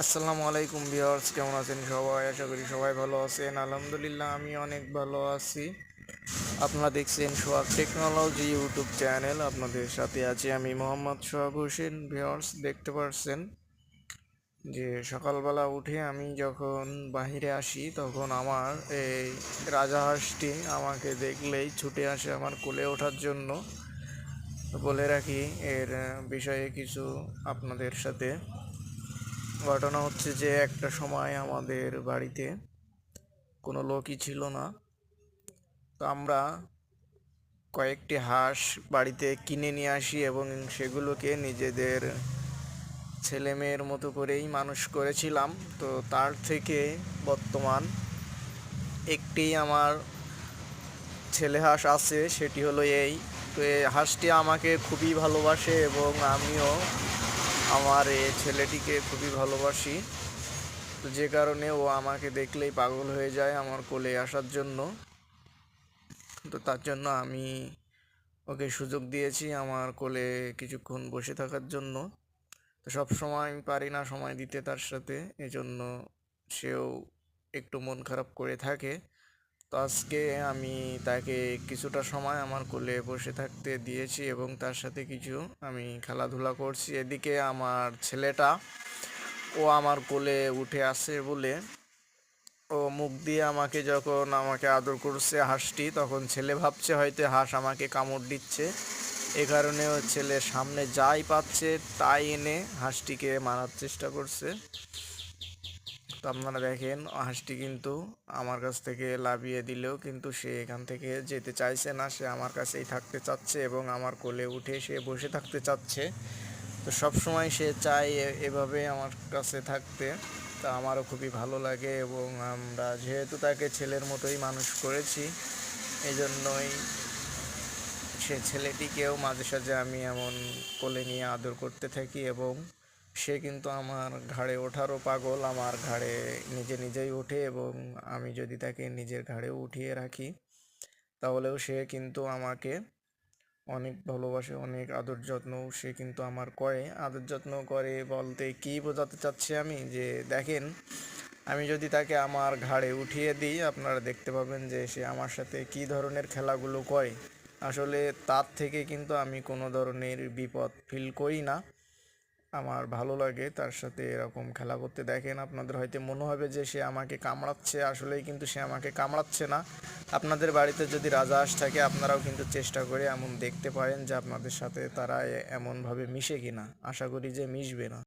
আসসালামু আলাইকুম ভিউয়ার্স, কেমন আছেন সবাই? আশা করি সবাই ভালো আছেন। আলহামদুলিল্লাহ আমি অনেক ভালো আছি। আপনারা দেখছেন সোহাগ টেকনোলজি ইউটিউব চ্যানেল। আপনাদের সাথে আছি আমি মোহাম্মদ সোহাগ হোসেন। ভিউয়ার্স, দেখতে পাচ্ছেন যে সকালবেলা উঠে আমি যখন বাহিরে আসি তখন আমার এই রাজাহাঁসটি আমাকে দেখলেই ছুটে আসে আমার কোলে ওঠার জন্য। বলে রাখি এর বিষয়ে কিছু আপনাদের সাথে। ঘটনা হচ্ছে যে একটা সময় আমাদের বাড়িতে কোনো লোকই ছিল না। তো আমরা কয়েকটি হাঁস বাড়িতে কিনে নিয়ে আসি এবং সেগুলোকে নিজেদের ছেলে মেয়ের মতো করেই মানুষ করেছিলাম। তো তার থেকে বর্তমান একটি আমার ছেলে হাঁস আছে, সেটি হলো এই। তো এই হাঁসটি আমাকে খুবই ভালোবাসে এবং আমিও আমার এই ছেলেটিকে খুবই ভালোবাসি। তো যে কারণে ও আমাকে দেখলেই পাগল হয়ে যায় আমার কোলে আসার জন্য। তো তার জন্য আমি ওকে সুযোগ দিয়েছি আমার কোলে কিছুক্ষণ বসে থাকার জন্য। তো সব সময় আমি পারি না সময় দিতে তার সাথে, এজন্য সেও একটু মন খারাপ করে থাকে। তো আজকে আমি তাকে কিছুটা সময় আমার কোলে বসে থাকতে দিয়েছি এবং তার সাথে কিছু আমি খেলাধুলা করছি। এদিকে আমার ছেলেটা ও আমার কোলে উঠে আসে বলে ও মুখ দিয়ে আমাকে আদর করছে হাঁসটি, তখন ছেলে ভাবছে হয়তো হাঁস আমাকে কামড় দিচ্ছে। এ কারণে ও ছেলে সামনে যাই পাচ্ছে তাই এনে হাঁসটিকে মারার চেষ্টা করছে। তো আপনারা দেখেন হাঁসটি কিন্তু আমার কাছ থেকে লাফিয়ে দিলেও কিন্তু সে এখান থেকে যেতে চাইছে না, সে আমার কাছেই থাকতে চাচ্ছে এবং আমার কোলে উঠে সে বসে থাকতে চাচ্ছে। তো সব সময় সে চায় এভাবে আমার কাছে থাকতে। তা আমারও খুবই ভালো লাগে এবং আমরা যেহেতু তাকে ছেলের মতোই মানুষ করেছি, এই জন্যই সে ছেলেটিকেও মাঝে সাঝে আমি এমন কোলে নিয়ে আদর করতে থাকি এবং সে কিন্তু আমার ঘাড়ে ওঠারও পাগল। আমার ঘাড়ে নিজে নিজেই ওঠে এবং আমি যদি তাকে নিজের ঘাড়েও উঠিয়ে রাখি তাহলেও সে কিন্তু আমাকে অনেক ভালোবাসে, অনেক আদর যত্নও সে কিন্তু আমার করে। আদর যত্ন করে বলতে কী বোঝাতে চাচ্ছি আমি, যে দেখেন আমি যদি তাকে আমার ঘাড়ে উঠিয়ে দিই আপনারা দেখতে পাবেন যে সে আমার সাথে কী ধরনের খেলাগুলো করে। আসলে তার থেকে কিন্তু আমি কোনো ধরনের বিপদ ফিল করি না। আমার ভালো লাগে তার সাথে এরকম খেলা করতে। দেখেন আপনাদের হয়তো মনে হবে যে সে আমাকে কামড়াচ্ছে, আসলেই কিন্তু সে আমাকে কামড়াচ্ছে না। আপনাদের বাড়িতে যদি রাজহাঁস থাকে আপনারাও কিন্তু চেষ্টা করে এমন দেখতে পারেন যে আপনাদের সাথে তারা এমনভাবে মিশে কিনা। আশা করি যে মিশবে না।